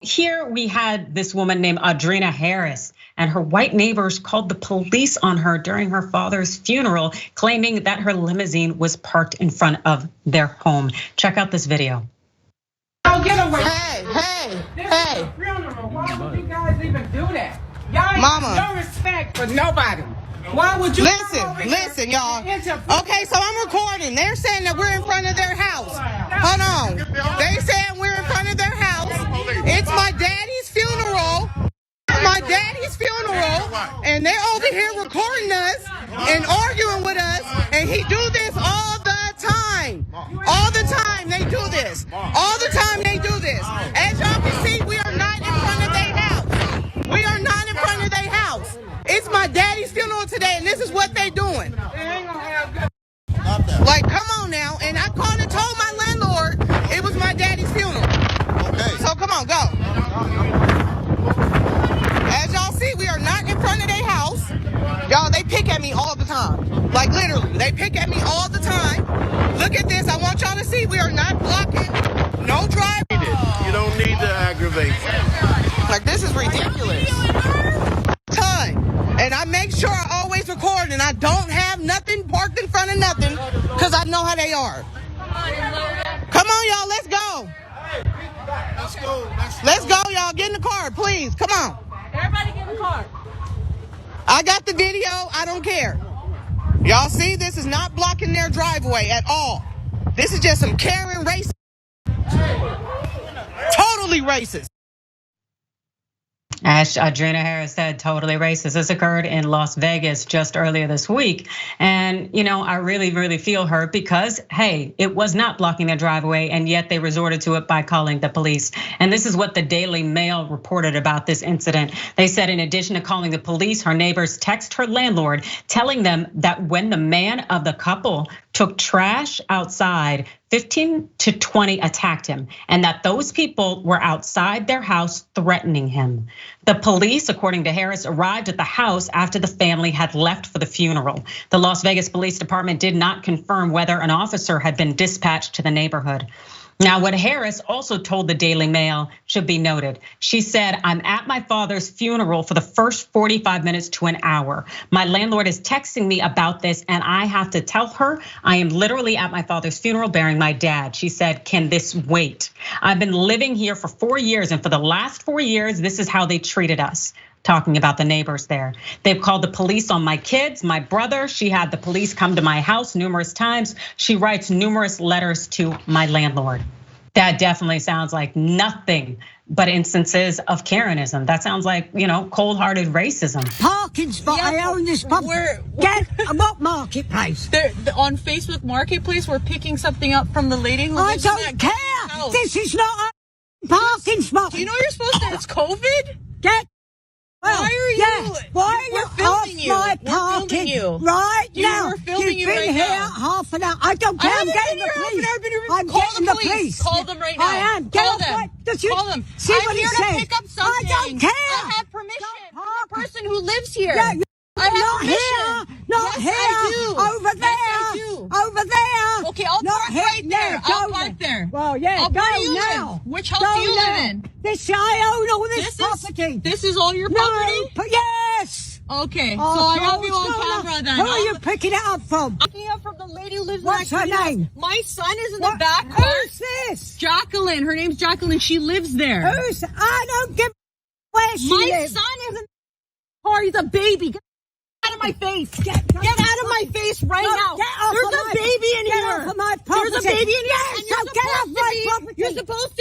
Here we had this woman named Adrienne Harris, and her white neighbors called the police on her during her father's funeral, claiming that her limousine was parked in front of their home. Check out this video. Don't get away. Hey. Why would you guys even do that? Y'all ain't Mama. no respect for nobody. Why would you Listen, y'all. Okay, so I'm recording. They're saying that we're in front of their house. Hold on. They saying we're in front of their house. It's my daddy's funeral. And they're over here recording us and arguing with us. And he do this all the time. All the time they do this. As y'all can see, we are not in front of their house. It's my daddy's funeral today, and this is what they doing. Like, come on now. And I called and told my landlord it was my daddy's funeral. Okay. So come on, go. As y'all see, we are not in front of their house. Y'all, they pick at me all the time. Like, literally, they pick at me all the time. Look at this. I want y'all to see we are not blocking. No drive. You don't need the aggravation. Like, this is ridiculous. And I make sure I always record, and I don't have nothing parked in front of nothing, because I know how they are. Come on, y'all, let's go. Let's go, y'all. Get in the car, please. Come on. Everybody get in the car. I got the video. I don't care. Y'all see, this is not blocking their driveway at all. This is just some Karen racist. Totally racist. As Adrienne Harris said, totally racist. This occurred in Las Vegas just earlier this week. And I really feel her because, hey, it was not blocking their driveway, and yet they resorted to it by calling the police. And this is what the Daily Mail reported about this incident. They said in addition to calling the police, her neighbors text her landlord telling them that when the man of the couple took trash outside, 15 to 20 attacked him, and that those people were outside their house threatening him. The police, according to Harris, arrived at the house after the family had left for the funeral. The Las Vegas Police Department did not confirm whether an officer had been dispatched to the neighborhood. Now, what Harris also told the Daily Mail should be noted. She said, I'm at my father's funeral for the first 45 minutes to an hour. My landlord is texting me about this, and I have to tell her I am literally at my father's funeral burying my dad. She said, can this wait? I've been living here for 4 years, and for the last 4 years, this is how they treated us. Talking about the neighbors there. They've called the police on my kids, my brother. She had the police come to my house numerous times. She writes numerous letters to my landlord. That definitely sounds like nothing but instances of Karenism. That sounds like, cold-hearted racism. Parking spot, I own this property. What marketplace? On Facebook Marketplace, we're picking something up from the lady who lives in that care. house. This is not a parking spot. Do you know you're supposed to, it's COVID? Why are you? We're filming you. My We're filming you. Right now. We're filming you You've been right here now. half an hour. I don't care. I'm getting the police. I'm getting the police. Call them right now. I am. Call them. Call them. See I'm what he here says. to pick up something. I don't care. I have permission from the person who lives here. Yeah, I have not permission. here. Not yes, here. I do. Over there. Yes, I do. Over there. Okay, I'll not park here. right there. No, I'll park there. Well, yeah, Where do you now. live? Which house do you live in? I own all this property. This is all your property? No, yes. Okay, so I have you on camera then. Who are you picking it up from? I'm picking it up from the lady who lives What's her name? My son is in the back car. Who's this? Jacqueline. Her name's Jacqueline. She lives there. I don't give where she lives. My son is in the car. He's a baby. Get out of my face. Get out of my face right now. There's a baby in here. Get off of my property. There's a baby in here. Yes, so get off my property. You're supposed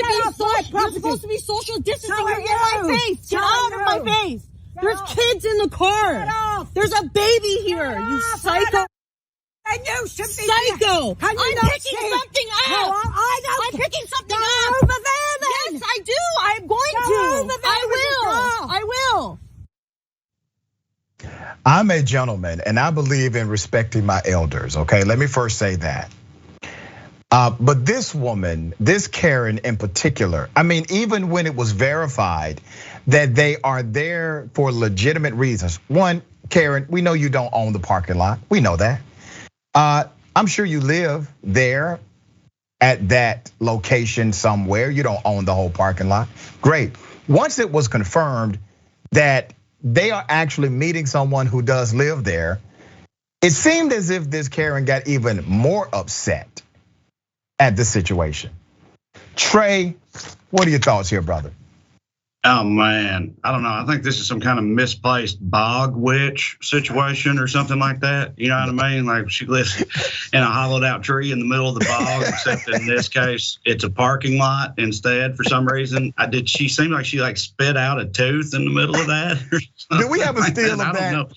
to be social distancing. You're in my face. Get out of my face. There's kids in the car. There's a baby here. You psycho. And you should be psycho. I'm picking something up. No, I'm picking something up. Over there then. Yes, I do. I'm going to. I will. I'm a gentleman and I believe in respecting my elders, okay? Let me first say that. But this woman, this Karen in particular, I mean, even when it was verified that they are there for legitimate reasons. One, Karen, we know you don't own the parking lot. We know that. I'm sure you live there at that location somewhere. You don't own the whole parking lot. Great. once it was confirmed that they are actually meeting someone who does live there, it seemed as if this Karen got even more upset at the situation. Trey, what are your thoughts here, brother? Oh man, I don't know. I think this is some kind of misplaced bog witch situation or something like that. You know what I mean? Like she lives in a hollowed out tree in the middle of the bog, except in this case, it's a parking lot instead for some reason. She seemed like she spit out a tooth in the middle of that or something. Do we have a still of that? I don't know.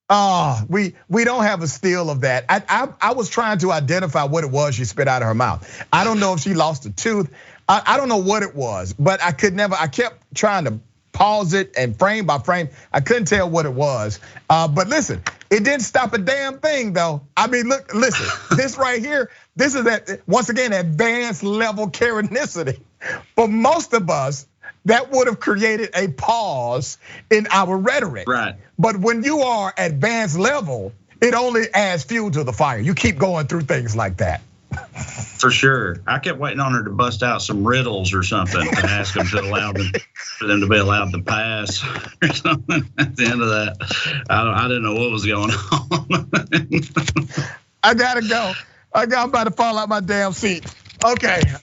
Oh, we don't have a still of that. I was trying to identify what it was she spit out of her mouth. I don't know if she lost a tooth. I don't know what it was, but I kept trying to pause it and frame by frame. I couldn't tell what it was. But listen, it didn't stop a damn thing though. I mean, listen, this right here, this is once again, advanced level Karenicity. For most of us, that would have created a pause in our rhetoric. Right. But when you are advanced level, it only adds fuel to the fire. You keep going through things like that. For sure. I kept waiting on her to bust out some riddles or something and ask them for them to be allowed to pass or something at the end of that. I didn't know what was going on. I gotta go. I'm about to fall out my damn seat. Okay.